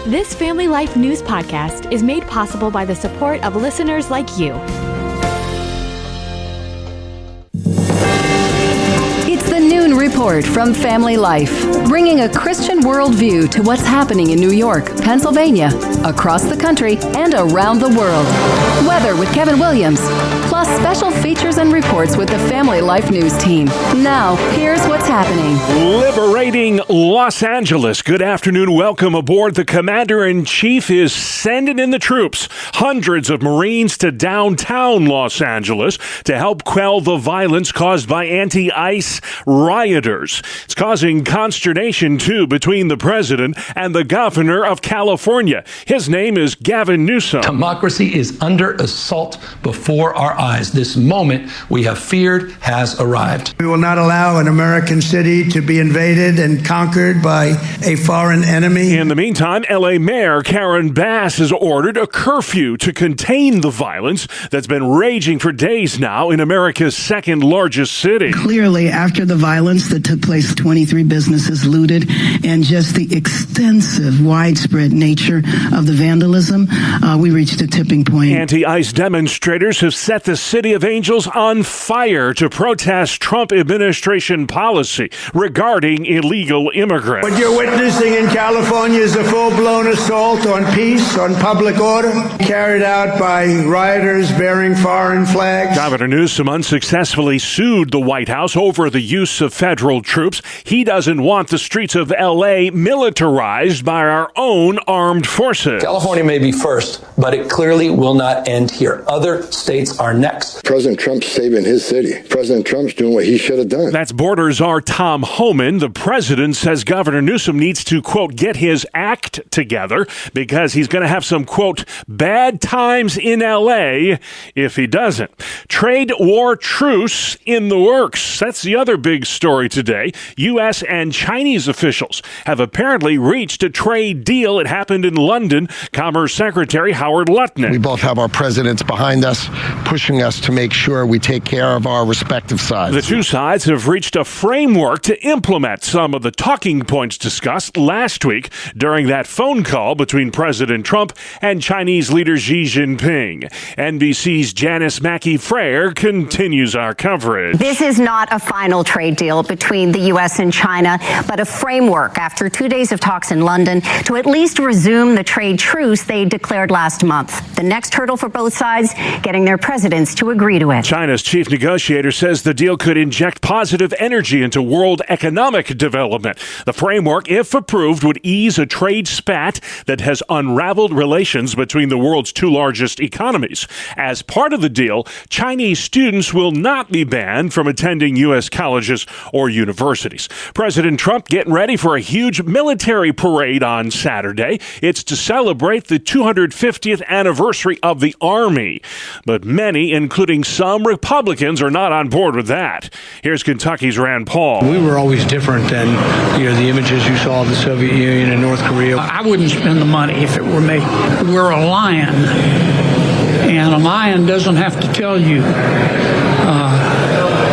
This Family Life News podcast is made possible by the support of listeners like you. It's the Noon Report from Family Life, bringing a Christian worldview to what's happening in New York, Pennsylvania, across the country, and around the world. Weather with Kevin Williams, plus special features and reports with the Family Life News team. Now, here's what's happening. Liberating Los Angeles. Good afternoon. Welcome aboard. The Commander-in-Chief is sending in the troops, hundreds of Marines to downtown Los Angeles to help quell the violence caused by anti-ICE rioters. It's causing consternation, too, between the president and the governor of California. His name is Gavin Newsom. Democracy is under assault before our eyes. This moment we have feared has arrived. We will not allow an American city to be invaded and conquered by a foreign enemy. In the meantime, L.A. Mayor Karen Bass has ordered a curfew to contain the violence that's been raging for days now in America's second largest city. Clearly, after the violence that took place, 23 businesses looted, and just the extensive, widespread nature of the vandalism, we reached a tipping point. Anti-ICE demonstrators have set the City of Angels on fire to protest Trump administration policy regarding illegal immigrants. What you're witnessing in California is a full-blown assault on peace, on public order, carried out by rioters bearing foreign flags. Governor Newsom unsuccessfully sued the White House over the use of federal troops. He doesn't want the streets of L.A. militarized by our own armed forces. California may be first, but it clearly will not end here. Other states are next. President Trump's saving his city. President Trump's doing what he should have done. That's Border Czar Tom Homan. The president says Governor Newsom needs to, quote, get his act together because he's going to have some, quote, bad times in L.A. if he doesn't. Trade war truce in the works. That's the other big story today. U.S. and Chinese officials have apparently reached a trade deal. It happened in London. Commerce Secretary Howard Lutnick. We both have our presidents behind us, pushing us to make sure we take care of our respective sides. The two sides have reached a framework to implement some of the talking points discussed last week during that phone call between President Trump and Chinese leader Xi Jinping. NBC's Janice Mackey-Frayer continues our coverage. This is not a final trade deal between the U.S. and China, but a framework after 2 days of talks in London to at least resume the trade truce they declared last month. The next hurdle for both sides, getting their presidents to agree to it. China's chief negotiator says the deal could inject positive energy into world economic development. The framework, if approved, would ease a trade spat that has unraveled relations between the world's two largest economies. As part of the deal, Chinese students will not be banned from attending U.S. colleges or universities. President Trump getting ready for a huge military parade on Saturday. It's to celebrate the 250th anniversary of the Army. But many, including some Republicans, are not on board with that. Here's Kentucky's Rand Paul. We were always different than the images you saw of the Soviet Union and North Korea. I wouldn't spend the money if it were me. We're a lion, and a lion doesn't have to tell you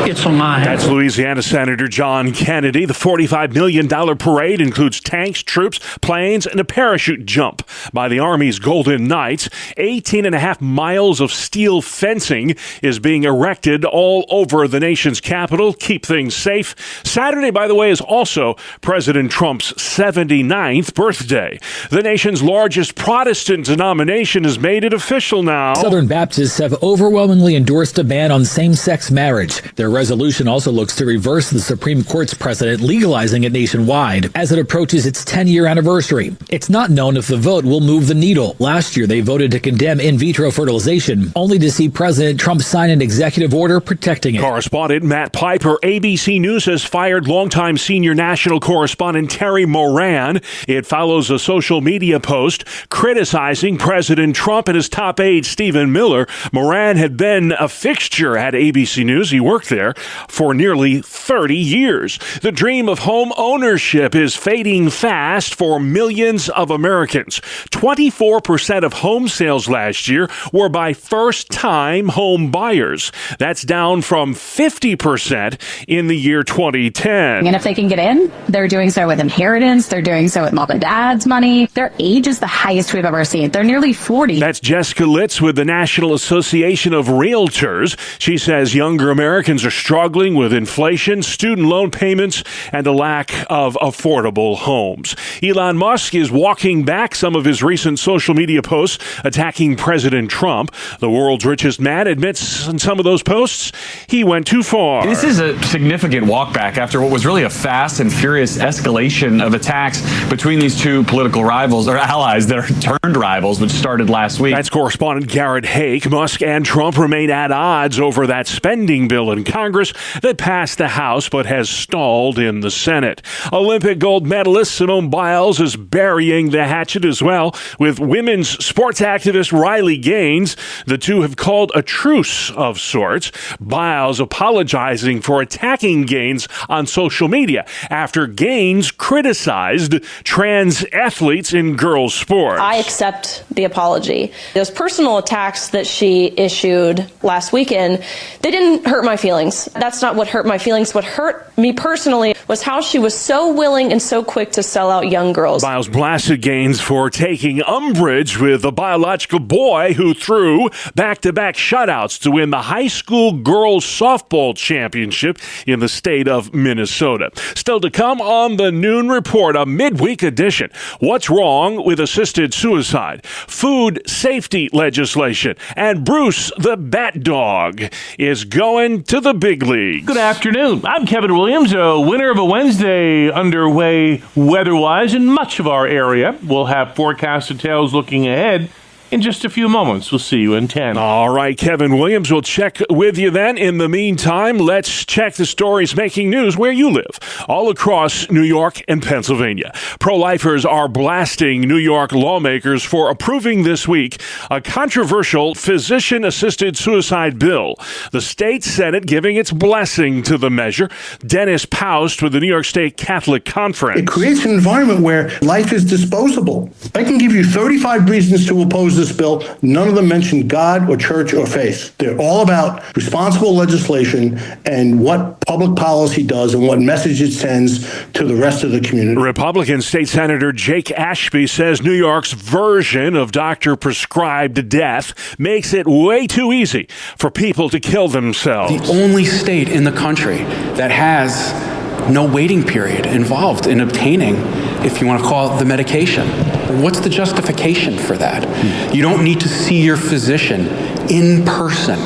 it's a lion. That's Louisiana Senator John Kennedy. The $45 million parade includes tanks, troops, planes, and a parachute jump by the Army's Golden Knights. 18.5 miles of steel fencing is being erected all over the nation's capital. Keep things safe. Saturday, by the way, is also President Trump's 79th birthday. The nation's largest Protestant denomination has made it official now. Southern Baptists have overwhelmingly endorsed a ban on same-sex marriage. Their resolution also looks to reverse the Supreme Court's precedent legalizing it nationwide as it approaches its 10-year anniversary. It's not known if the vote will move the needle. Last year, they voted to condemn in vitro fertilization, only to see President Trump sign an executive order protecting it. Correspondent Matt Piper, ABC News, has fired longtime senior national correspondent Terry Moran. It follows a social media post criticizing President Trump and his top aide, Stephen Miller. Moran had been a fixture at ABC News. He worked there for nearly 30 years. The dream of home ownership is fading fast for millions of Americans. 24% of home sales last year were by first-time home buyers. That's down from 50% in the year 2010. And if they can get in, they're doing so with inheritance. They're doing so with mom and dad's money. Their age is the highest we've ever seen. They're nearly 40. That's Jessica Litz with the National Association of Realtors. She says younger Americans are struggling with inflation, student loan payments, and a lack of affordable homes. Elon Musk is walking back some of his recent social media posts attacking President Trump. The world's richest man admits in some of those posts he went too far. This is a significant walk back after what was really a fast and furious escalation of attacks between these two political rivals, or allies that are turned rivals, which started last week. That's correspondent Garrett Hake. Musk and Trump remain at odds over that spending bill in Congress that passed the House but has stalled in the Senate. Olympic gold medalist Simone Biles is burying the hatchet as well with women's sports activist Riley Gaines. The two have called a truce of sorts. Biles apologizing for attacking Gaines on social media after Gaines criticized trans athletes in girls' sports. I accept the apology. Those personal attacks that she issued last weekend, they didn't hurt my feelings. That's not what hurt my feelings. What hurt me personally was how she was so willing and so quick to sell out young girls. Biles blasted Gaines for taking umbrage with a biological boy who threw back-to-back shutouts to win the high school girls softball championship in the state of Minnesota. Still to come on the Noon Report, a midweek edition. What's wrong with assisted suicide? Food safety legislation. And Bruce the Bat Dog is going to the big leagues. Good afternoon. I'm Kevin Williams, a winner of a Wednesday underway weather-wise in much of our area. We'll have forecast details looking ahead in just a few moments. We'll see you in 10. All right, Kevin Williams, we'll check with you then. In the meantime, let's check the stories making news where you live, all across New York and Pennsylvania. Pro-lifers are blasting New York lawmakers for approving this week a controversial physician-assisted suicide bill. The state Senate giving its blessing to the measure. Dennis Paust with the New York State Catholic Conference. It creates an environment where life is disposable. I can give you 35 reasons to oppose this bill. None of them mention God or church or faith. They're all about responsible legislation and what public policy does and what message it sends to the rest of the community. Republican State Senator Jake Ashby says New York's version of doctor-prescribed death makes it way too easy for people to kill themselves. The only state in the country that has no waiting period involved in obtaining, if you want to call it, the medication. What's the justification for that? You don't need to see your physician in person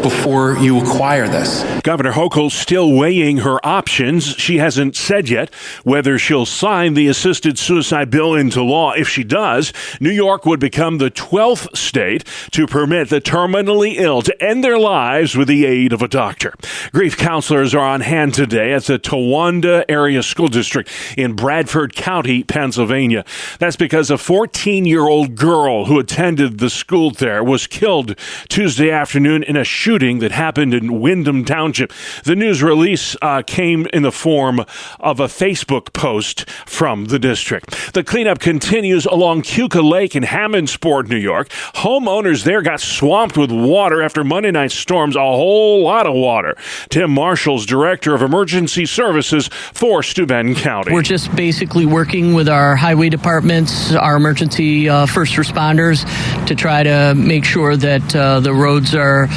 before you acquire this. Governor Hochul still weighing her options. She hasn't said yet whether she'll sign the assisted suicide bill into law. If she does, New York would become the 12th state to permit the terminally ill to end their lives with the aid of a doctor. Grief counselors are on hand today at the Towanda Area School District in Bradford County, Pennsylvania. That's because a 14-year-old girl who attended the school there was killed Tuesday afternoon in a shooting that happened in Wyndham Township. The news release came in the form of a Facebook post from the district. The cleanup continues along Keuka Lake in Hammondsport, New York. Homeowners there got swamped with water after Monday night storms, a whole lot of water. Tim Marshall's Director of Emergency Services for Steuben County. We're just basically working with our highway departments, our emergency first responders to try to make sure that the roads are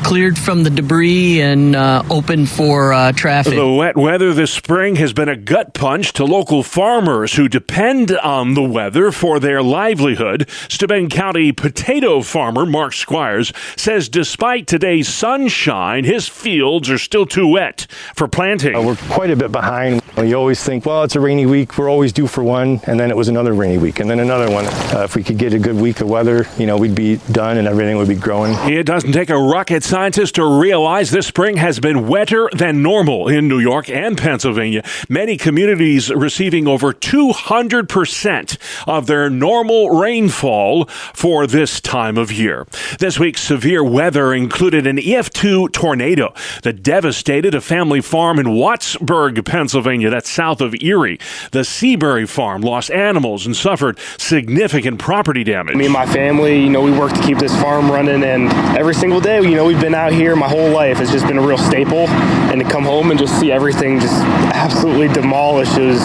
cleared from the debris and open for traffic. The wet weather this spring has been a gut punch to local farmers who depend on the weather for their livelihood. Steuben County potato farmer Mark Squires says despite today's sunshine, his fields are still too wet for planting. We're quite a bit behind. You always think, well, it's a rainy week, we're always due for one, and then it was another rainy week, and then another one. If we could get a good week of weather, we'd be done and everything would be growing. It doesn't take a rocket scientist to realize this spring has been wetter than normal in New York and Pennsylvania. Many communities receiving over 200% of their normal rainfall for this time of year. This week's severe weather included an EF2 tornado that devastated a family farm in Wattsburg, Pennsylvania. That's south of Erie. The Seabury farm lost animals and suffered significant property damage. Me and my family, we work to keep this farm running, and every single day, we've been out here my whole life. It's just been a real staple, and to come home and just see everything just absolutely demolished is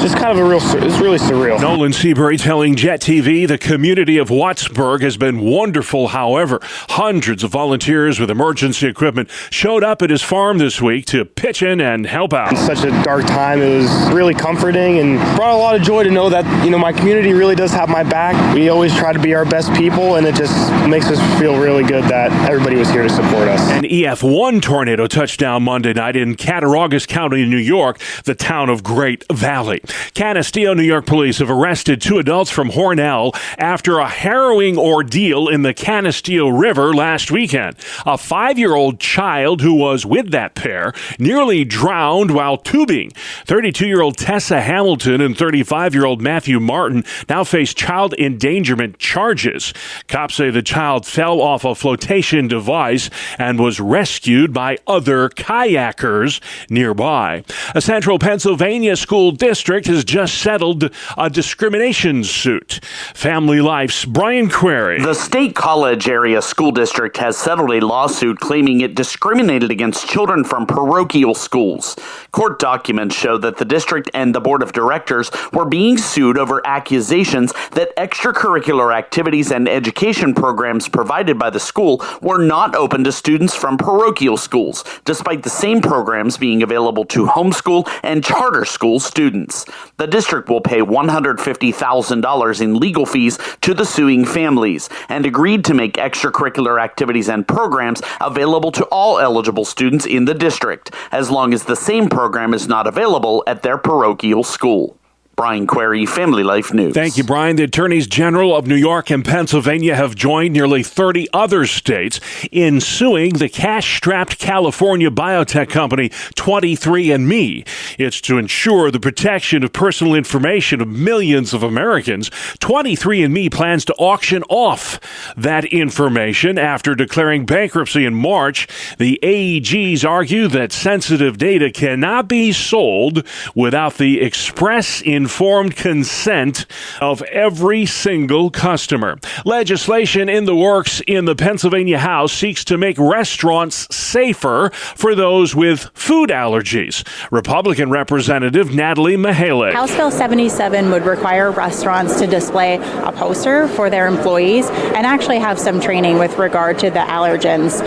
just kind of it's really surreal. Nolan Seabury telling Jet TV the community of Wattsburg has been wonderful. However, hundreds of volunteers with emergency equipment showed up at his farm this week to pitch in and help out. In such a dark time, it was really comforting and brought a lot of joy to know that, my community really does have my back. We always try to be our best people, and it just makes us feel really good that everybody was here to support us. An EF1 tornado touched down Monday night in Cattaraugus County, New York, the town of Great Valley. Canisteo, New York police have arrested 2 adults from Hornell after a harrowing ordeal in the Canisteo River last weekend. A 5-year-old child who was with that pair nearly drowned while tubing. 32-year-old Tessa Hamilton and 35-year-old Matthew Martin now face child endangerment charges. Cops say the child fell off a flotation device and was rescued by other kayakers nearby. A central Pennsylvania school district has just settled a discrimination suit. Family Life's Brian Query. The State College area school district has settled a lawsuit claiming it discriminated against children from parochial schools. Court documents show that the district and the board of directors were being sued over accusations that extracurricular activities and education programs provided by the school were not open to students from parochial schools, despite the same programs being available to homeschool and charter school students. The district will pay $150,000 in legal fees to the suing families and agreed to make extracurricular activities and programs available to all eligible students in the district, as long as the same program is not available at their parochial school. Brian Query, Family Life News. Thank you, Brian. The Attorneys General of New York and Pennsylvania have joined nearly 30 other states in suing the cash-strapped California biotech company 23andMe. It's to ensure the protection of personal information of millions of Americans. 23andMe plans to auction off that information after declaring bankruptcy in March. The AGs argue that sensitive data cannot be sold without the express informed consent of every single customer. Legislation in the works in the Pennsylvania House seeks to make restaurants safer for those with food allergies. Republican Representative Natalie Mihaly. House Bill 77 would require restaurants to display a poster for their employees and actually have some training with regard to the allergens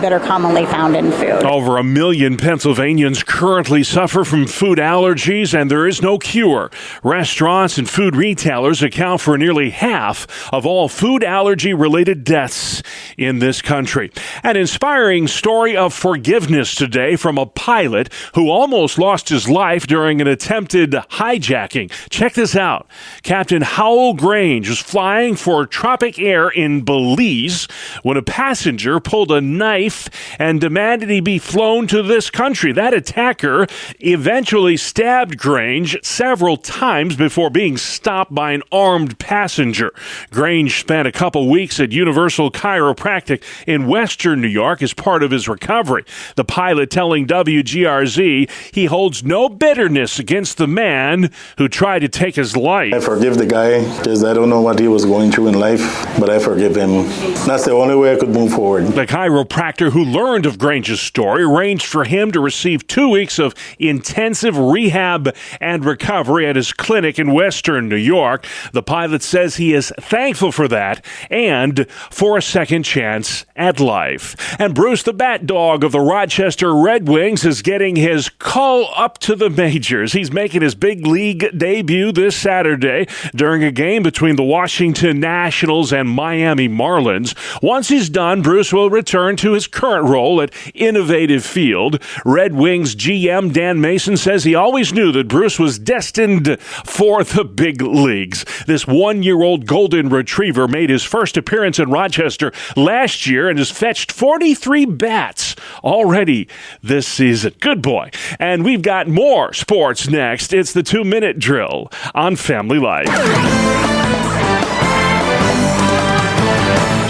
that are commonly found in food. Over 1 million Pennsylvanians currently suffer from food allergies, and there is no cure. Restaurants and food retailers account for nearly half of all food allergy-related deaths in this country. An inspiring story of forgiveness today from a pilot who almost lost his life during an attempted hijacking. Check this out. Captain Howell Grange was flying for Tropic Air in Belize when a passenger pulled a knife and demanded he be flown to this country. That attacker eventually stabbed Grange several times before being stopped by an armed passenger. Grange spent a couple weeks at Universal Chiropractic in Western New York as part of his recovery. The pilot telling WGRZ he holds no bitterness against the man who tried to take his life. I forgive the guy because I don't know what he was going through in life, but I forgive him. That's the only way I could move forward. The chiropractor who learned of Grange's story arranged for him to receive 2 weeks of intensive rehab and recovery at his clinic in Western New York. The pilot says he is thankful for that and for a second chance at life. And Bruce the Bat Dog of the Rochester Red Wings is getting his call up to the majors. He's making his big league debut this Saturday during a game between the Washington Nationals and Miami Marlins. Once he's done, Bruce will return to his current role at Innovative Field. Red Wings GM Dan Mason says he always knew that Bruce was destined for the big leagues. This 1-year-old golden retriever made his first appearance in Rochester last year and has fetched 43 bats already this season. Good boy. And we've got more sports next. It's the 2-minute drill on Family Life.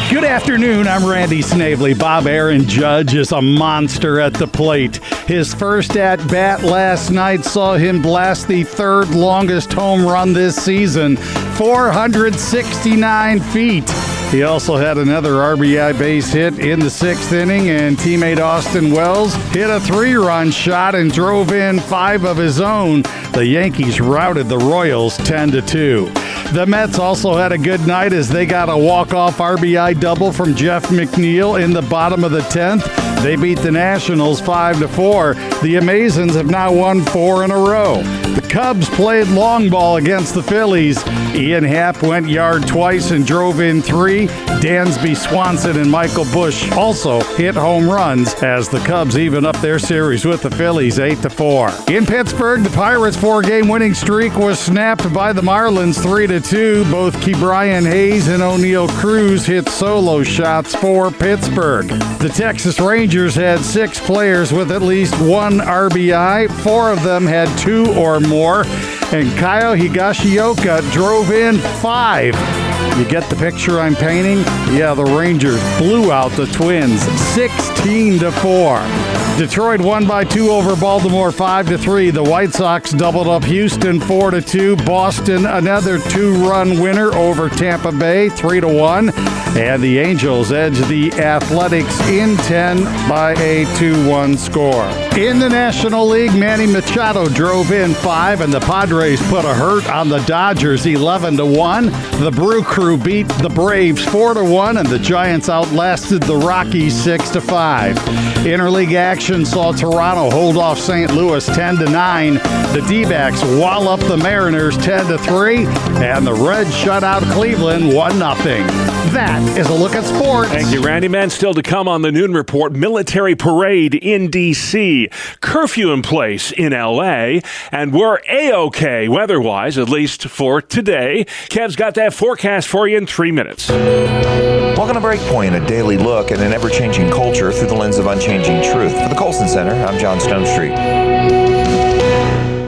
Good afternoon, I'm Randy Snavely. Bob Aaron Judge is a monster at the plate. His first at-bat last night saw him blast the third longest home run this season, 469 feet. He also had another RBI base hit in the 6th inning, and teammate Austin Wells hit a 3-run shot and drove in 5 of his own. The Yankees routed the Royals 10-2. The Mets also had a good night as they got a walk-off RBI double from Jeff McNeil in the bottom of the 10th. They beat the Nationals 5-4. The Amazons have now won 4 in a row. The Cubs played long ball against the Phillies. Ian Happ went yard twice and drove in 3. Dansby Swanson and Michael Busch also hit home runs as the Cubs even up their series with the Phillies 8-4. In Pittsburgh, the Pirates' 4-game winning streak was snapped by the Marlins 3-2. Both Ke'Bryan Hayes and O'Neal Cruz hit solo shots for Pittsburgh. The Texas Rangers had 6 players with at least 1 RBI. 4 of them had 2 or more. And Kyle Higashioka drove in 5. You get the picture I'm painting? Yeah, the Rangers blew out the Twins 16-4. Detroit won by 2 over Baltimore 5-3. The White Sox doubled up Houston 4-2. Boston another 2-run winner over Tampa Bay 3-1. And the Angels edged the Athletics in 10 by a 2-1 score. In the National League, Manny Machado drove in 5, and the Padres put a hurt on the Dodgers 11-1. The Brew Crew beat the Braves 4-1, and the Giants outlasted the Rockies 6-5. Interleague action saw Toronto hold off St. Louis 10-9. The D-backs wallop the Mariners 10-3, and the Reds shut out Cleveland 1-0. That is a look at sports. Thank you, Randy. Man, still to come on the Noon Report. Military parade in D.C. Curfew in place in L.A. And we're A-OK weather-wise, at least for today. Kev's got that forecast for you in 3 minutes. Welcome to Breakpoint, a daily look at an ever-changing culture through the lens of unchanging truth. For the Colson Center, I'm John Stonestreet.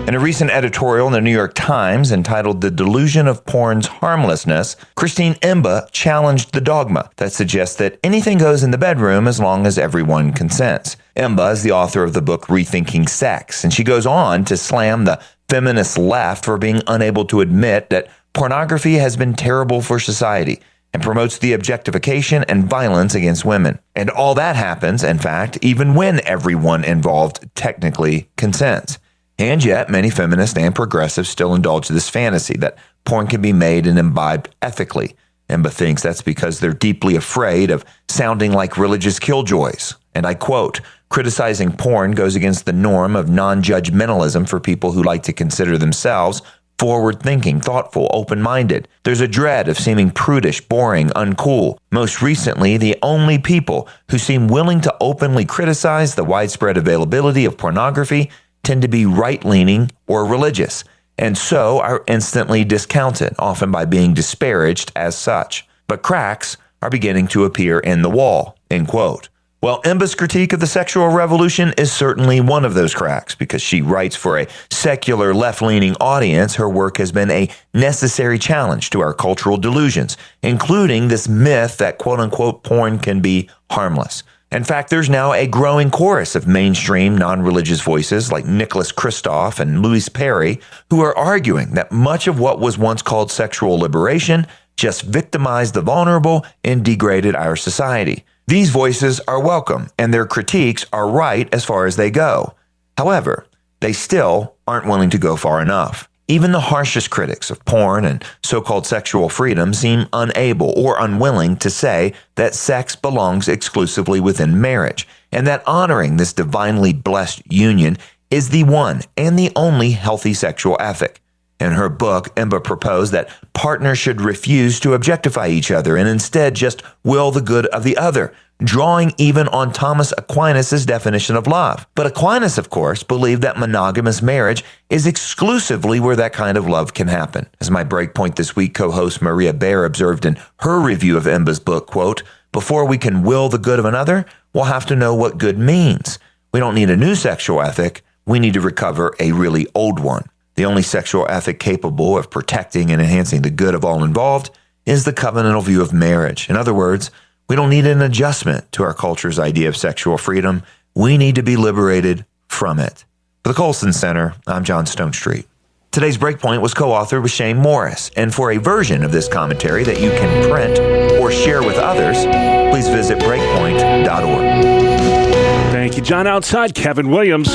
In a recent editorial in the New York Times entitled The Delusion of Porn's Harmlessness, Christine Emba challenged the dogma that suggests that anything goes in the bedroom as long as everyone consents. Emba is the author of the book Rethinking Sex, and she goes on to slam the feminist left for being unable to admit that pornography has been terrible for society and promotes the objectification and violence against women. And all that happens, in fact, even when everyone involved technically consents. And yet, many feminists and progressives still indulge this fantasy that porn can be made and imbibed ethically. Emba thinks that's because they're deeply afraid of sounding like religious killjoys. And I quote, criticizing porn goes against the norm of non-judgmentalism for people who like to consider themselves forward-thinking, thoughtful, open-minded. There's a dread of seeming prudish, boring, uncool. Most recently, the only people who seem willing to openly criticize the widespread availability of pornography tend to be right-leaning or religious, and so are instantly discounted, often by being disparaged as such. But cracks are beginning to appear in the wall, end quote. Well, Emba's critique of the sexual revolution is certainly one of those cracks. Because she writes for a secular left-leaning audience, her work has been a necessary challenge to our cultural delusions, including this myth that quote-unquote porn can be harmless. In fact, there's now a growing chorus of mainstream non-religious voices like Nicholas Kristof and Louis Perry who are arguing that much of what was once called sexual liberation just victimized the vulnerable and degraded our society. These voices are welcome, and their critiques are right as far as they go. However, they still aren't willing to go far enough. Even the harshest critics of porn and so-called sexual freedom seem unable or unwilling to say that sex belongs exclusively within marriage, and that honoring this divinely blessed union is the one and the only healthy sexual ethic. In her book, Imba proposed that partners should refuse to objectify each other and instead just will the good of the other, drawing even on Thomas Aquinas' definition of love. But Aquinas, of course, believed that monogamous marriage is exclusively where that kind of love can happen. As my Breakpoint This Week co-host Maria Baer observed in her review of Imba's book, quote, "Before we can will the good of another, we'll have to know what good means. We don't need a new sexual ethic. We need to recover a really old one. The only sexual ethic capable of protecting and enhancing the good of all involved is the covenantal view of marriage. In other words, we don't need an adjustment to our culture's idea of sexual freedom. We need to be liberated from it." For the Colson Center, I'm John Stonestreet. Today's Breakpoint was co-authored with Shane Morris, and for a version of this commentary that you can print or share with others, please visit breakpoint.org. Thank you, John. Outside, Kevin Williams.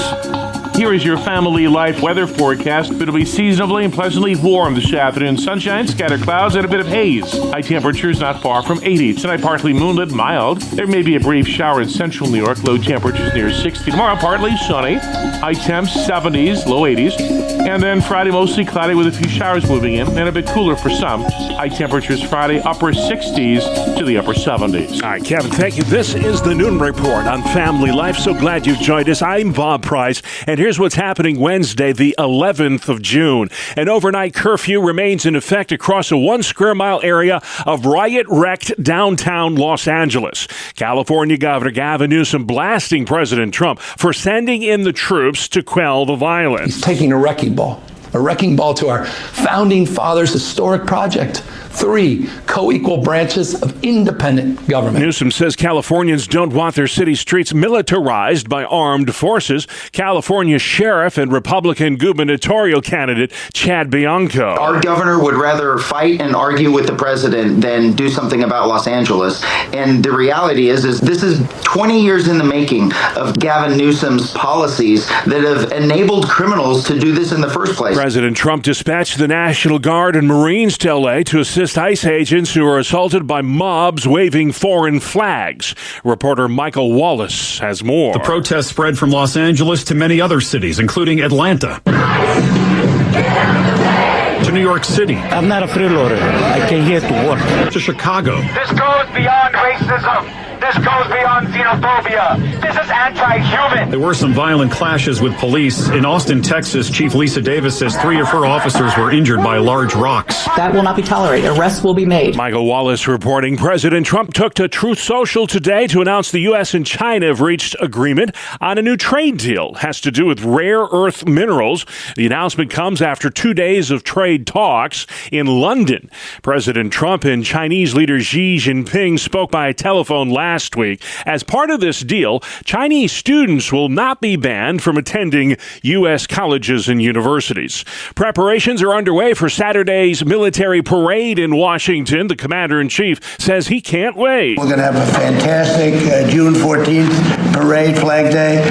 Here is your family life weather forecast. It'll be seasonably and pleasantly warm this afternoon. Sunshine, scattered clouds, and a bit of haze. High temperatures not far from 80. Tonight, partly moonlit, mild. There may be a brief shower in central New York. Low temperatures near 60. Tomorrow, partly sunny. High temps 70s, low 80s. And then Friday, mostly cloudy with a few showers moving in, and a bit cooler for some. High temperatures Friday, upper 60s to the upper 70s. All right, Kevin, thank you. This is the Noon Report on Family Life. So glad you've joined us. I'm Bob Price, and here's what's happening Wednesday, the 11th of June. An overnight curfew remains in effect across a 1 square mile area of riot-wrecked downtown Los Angeles. California Governor Gavin Newsom blasting President Trump for sending in the troops to quell the violence. He's taking a wrecking ball to our founding fathers' historic project. 3 co-equal branches of independent government. Newsom says Californians don't want their city streets militarized by armed forces. California sheriff and Republican gubernatorial candidate Chad Bianco. Our governor would rather fight and argue with the president than do something about Los Angeles. And the reality is this is 20 years in the making of Gavin Newsom's policies that have enabled criminals to do this in the first place. President Trump dispatched the National Guard and Marines to LA to assist ICE agents who are assaulted by mobs waving foreign flags. Reporter Michael Wallace has more. The protests spread from Los Angeles to many other cities, including Atlanta, to New York City. I'm not a freeloader. I came here to work. To Chicago. This goes beyond racism. This goes beyond xenophobia. This is anti-human. There were some violent clashes with police. In Austin, Texas, Chief Lisa Davis says 3 of her officers were injured by large rocks. That will not be tolerated. Arrests will be made. Michael Wallace reporting. President Trump took to Truth Social today to announce the U.S. and China have reached agreement on a new trade deal. It has to do with rare earth minerals. The announcement comes after 2 days of trade talks in London. President Trump and Chinese leader Xi Jinping spoke by telephone last week. As part of this deal, Chinese students will not be banned from attending U.S. colleges and universities. Preparations are underway for Saturday's military parade in Washington. The commander-in-chief says he can't wait. We're going to have a fantastic June 14th parade, Flag Day,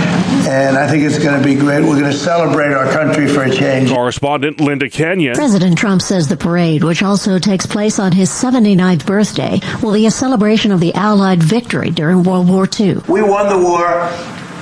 and I think it's going to be great. We're going to celebrate our country for a change. Correspondent Linda Kenyon. President Trump says the parade, which also takes place on his 79th birthday, will be a celebration of the Allied victory during World War II. We won the war,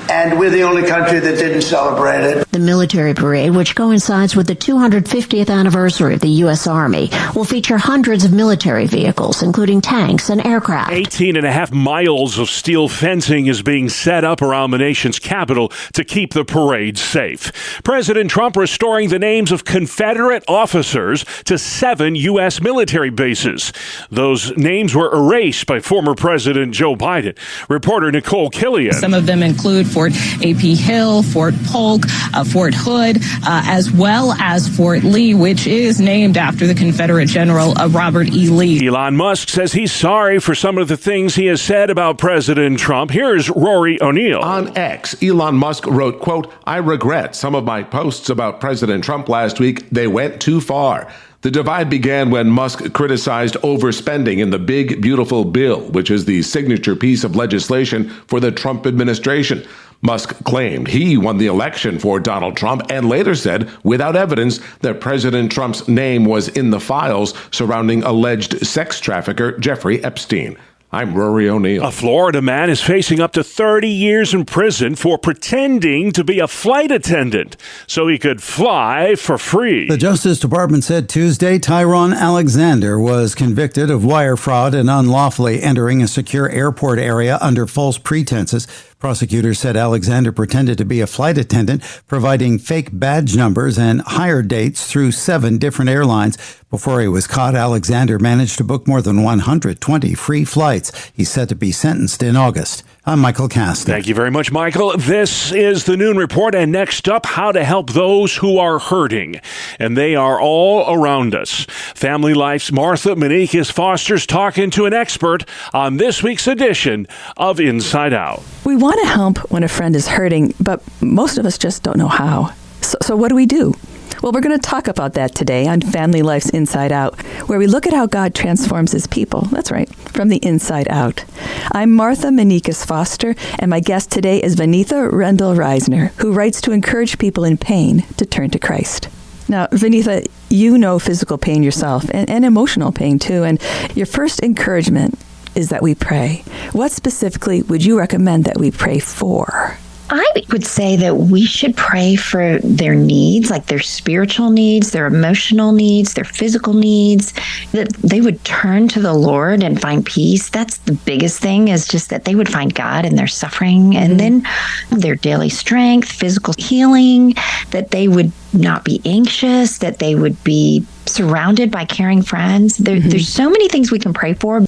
and we're the only country that didn't celebrate it. The military parade, which coincides with the 250th anniversary of the U.S. Army, will feature hundreds of military vehicles, including tanks and aircraft. 18.5 miles of steel fencing is being set up around the nation's capital to keep the parade safe. President Trump restoring the names of Confederate officers to 7 U.S. military bases. Those names were erased by former President Joe Biden. Reporter Nicole Killian. Some of them include Fort A.P. Hill, Fort Polk, Fort Hood, as well as Fort Lee, which is named after the Confederate General Robert E. Lee. Elon Musk says he's sorry for some of the things he has said about President Trump. Here's Rory O'Neill. On X, Elon Musk wrote, quote, "I regret some of my posts about President Trump last week. They went too far. The divide began when Musk criticized overspending in the Big Beautiful Bill, which is the signature piece of legislation for the Trump administration. Musk claimed he won the election for Donald Trump and later said, without evidence, that President Trump's name was in the files surrounding alleged sex trafficker Jeffrey Epstein. I'm Rory O'Neill. A Florida man is facing up to 30 years in prison for pretending to be a flight attendant so he could fly for free. The Justice Department said Tuesday Tyron Alexander was convicted of wire fraud and unlawfully entering a secure airport area under false pretenses. Prosecutors said Alexander pretended to be a flight attendant, providing fake badge numbers and hire dates through 7 different airlines. Before he was caught, Alexander managed to book more than 120 free flights. He's set to be sentenced in August. I'm Michael Caston. Thank you very much, Michael. This is the Noon Report, and next up, how to help those who are hurting. And they are all around us. Family Life's Martha Menikis Foster's talking to an expert on this week's edition of Inside Out. We want to help when a friend is hurting, but most of us just don't know how. So what do we do? Well, we're going to talk about that today on Family Life's Inside Out, where we look at how God transforms his people. That's right, from the inside out. I'm Martha Menikis Foster, and my guest today is Vanitha Rendell Reisner, who writes to encourage people in pain to turn to Christ. Now, Vanitha, you know physical pain yourself and emotional pain too, and your first encouragement is that we pray. What specifically would you recommend that we pray for? I would say that we should pray for their needs, like their spiritual needs, their emotional needs, their physical needs, that they would turn to the Lord and find peace. That's the biggest thing, is just that they would find God in their suffering, and then their daily strength, physical healing, that they would not be anxious, that they would be surrounded by caring friends. There's so many things we can pray for.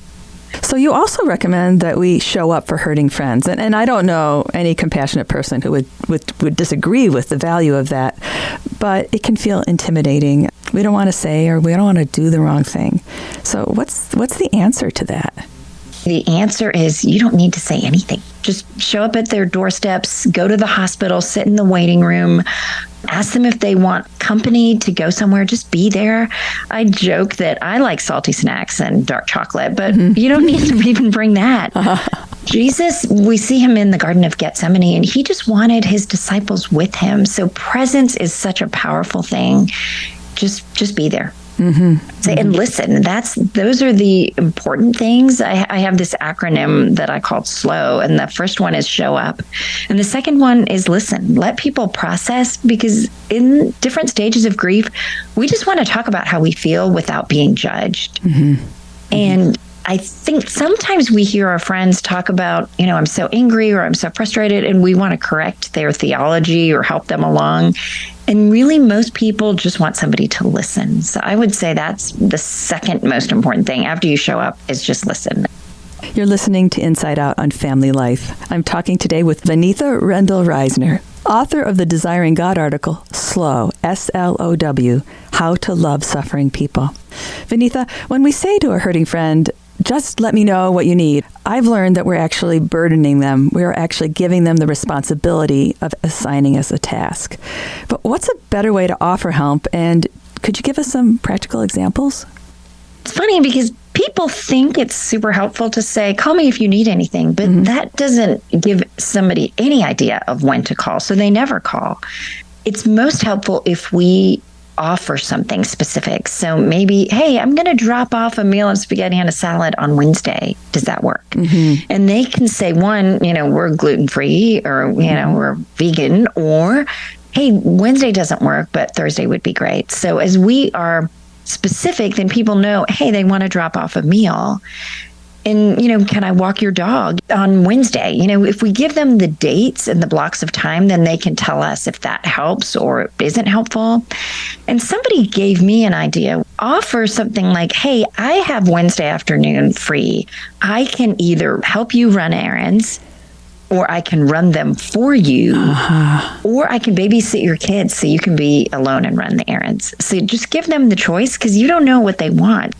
So you also recommend that we show up for hurting friends. And I don't know any compassionate person who would disagree with the value of that, but it can feel intimidating. We don't want to say, or we don't want to do the wrong thing. So what's the answer to that? The answer is you don't need to say anything. Just show up at their doorsteps, go to the hospital, sit in the waiting room, ask them if they want company to go somewhere. Just be there. I joke that I like salty snacks and dark chocolate, but you don't need to even bring that. Jesus, we see him in the Garden of Gethsemane, and he just wanted his disciples with him. So presence is such a powerful thing. Just be there. And listen. Those are the important things. I have this acronym that I called SLOW, and the first one is show up, and the second one is listen. Let people process, because in different stages of grief, we just want to talk about how we feel without being judged. And I think sometimes we hear our friends talk about, I'm so angry or I'm so frustrated, and we want to correct their theology or help them along. And really, most people just want somebody to listen. So I would say that's the second most important thing after you show up, is just listen. You're listening to Inside Out on Family Life. I'm talking today with Vanitha Rendell Reisner, author of the Desiring God article, SLOW, S-L-O-W, How to Love Suffering People. Vanitha, when we say to a hurting friend, just let me know what you need, I've learned that we're actually burdening them. We're actually giving them the responsibility of assigning us a task. But what's a better way to offer help? And could you give us some practical examples? It's funny because people think it's super helpful to say, call me if you need anything, but that doesn't give somebody any idea of when to call, so they never call. It's most helpful if we offer something specific. So maybe, hey, I'm going to drop off a meal of spaghetti and a salad on Wednesday. Does that work? And they can say, one, we're gluten-free, or, we're vegan, or, hey, Wednesday doesn't work, but Thursday would be great. So as we are specific, then people know, hey, they want to drop off a meal. And, can I walk your dog on Wednesday? If we give them the dates and the blocks of time, then they can tell us if that helps or isn't helpful. And somebody gave me an idea. Offer something like, hey, I have Wednesday afternoon free. I can either help you run errands, or I can run them for you, or I can babysit your kids so you can be alone and run the errands. So just give them the choice, because you don't know what they want.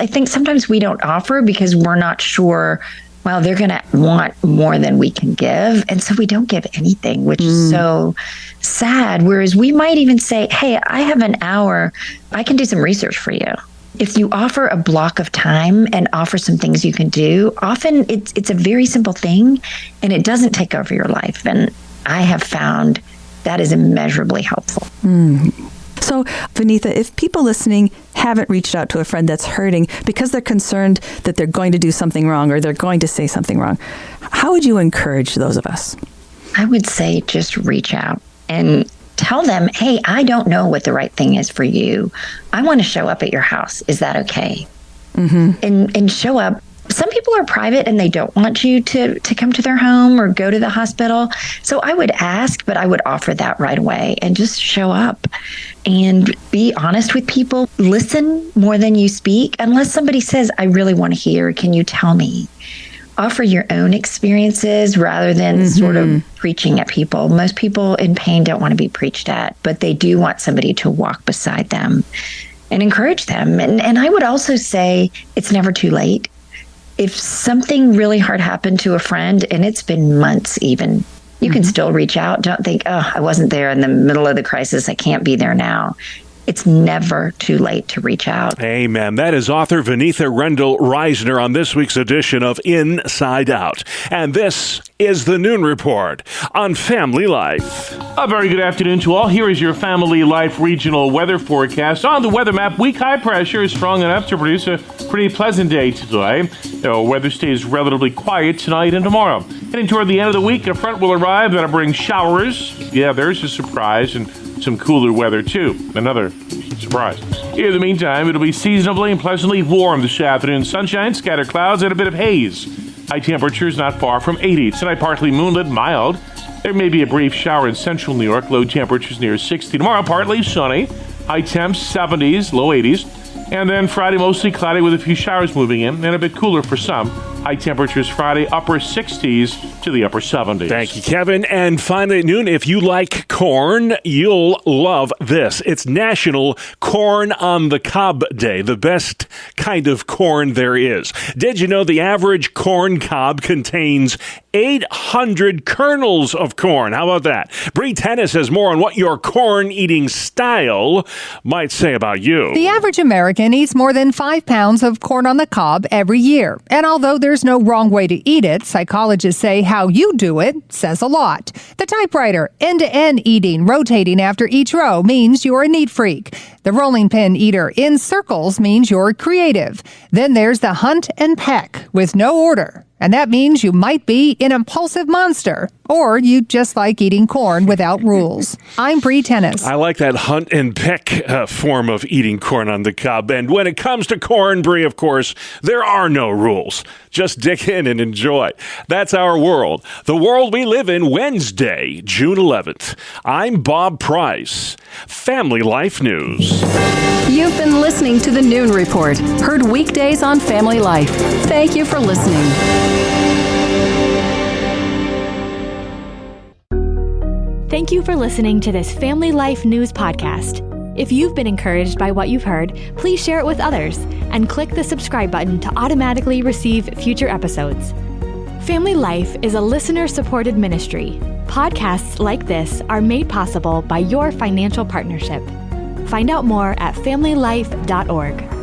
I think sometimes we don't offer because we're not sure, well, they're going to want more than we can give. And so we don't give anything, which is so sad. Whereas we might even say, hey, I have an hour. I can do some research for you. If you offer a block of time and offer some things you can do, often it's a very simple thing and it doesn't take over your life. And I have found that is immeasurably helpful. So, Vanitha, if people listening haven't reached out to a friend that's hurting because they're concerned that they're going to do something wrong or they're going to say something wrong, how would you encourage those of us? I would say just reach out and tell them, hey, I don't know what the right thing is for you. I want to show up at your house. Is that okay? And show up. Some people are private and they don't want you to come to their home or go to the hospital. So I would ask, but I would offer that right away and just show up and be honest with people. Listen more than you speak. Unless somebody says, I really want to hear, can you tell me? Offer your own experiences rather than sort of preaching at people. Most people in pain don't want to be preached at, but they do want somebody to walk beside them and encourage them. And I would also say it's never too late. If something really hard happened to a friend, and it's been months even, you can still reach out. Don't think, oh, I wasn't there in the middle of the crisis. I can't be there now. It's never too late to reach out. Amen. That is author Vanitha Rendell Reisner on this week's edition of Inside Out. And this is the Noon Report on Family Life. A very good afternoon to all. Here is your Family Life regional weather forecast. On the weather map, weak high pressure is strong enough to produce a pretty pleasant day today. The weather stays relatively quiet tonight and tomorrow. Heading toward the end of the week, a front will arrive that'll bring showers. Yeah, there's a surprise, and some cooler weather too. Another surprise. In the meantime, it'll be seasonably and pleasantly warm this afternoon. Sunshine, scattered clouds, and a bit of haze. High temperatures not far from 80. Tonight, partly moonlit, mild. There may be a brief shower in central New York. Low temperatures near 60. Tomorrow, partly sunny. High temps 70s, low 80s. And then Friday, mostly cloudy with a few showers moving in and a bit cooler for some. High temperatures Friday, upper 60s to the upper 70s. Thank you, Kevin. And finally at noon, if you like corn, you'll love this. It's National Corn on the Cob Day, the best kind of corn there is. Did you know the average corn cob contains 800 kernels of corn? How about that? Bree Tennis has more on what your corn-eating style might say about you. The average American eats more than 5 pounds of corn on the cob every year. And although there's no wrong way to eat it, psychologists say how you do it says a lot. The typewriter, end-to-end eating, rotating after each row, means you're a neat freak. The rolling pin eater in circles means you're creative. Then there's the hunt and peck with no order. And that means you might be an impulsive monster, or you just like eating corn without rules. I'm Bree Tennis. I like that hunt and peck form of eating corn on the cob. And when it comes to corn, Bree, of course, there are no rules. Just dig in and enjoy. That's our world. The world we live in, Wednesday, June 11th. I'm Bob Price. Family Life News. You've been listening to the Noon Report, heard weekdays on Family Life. Thank you for listening. Thank you for listening to this Family Life News podcast. If you've been encouraged by what you've heard, please share it with others and click the subscribe button to automatically receive future episodes. Family Life is a listener-supported ministry. Podcasts like this are made possible by your financial partnership. Find out more at familylife.org.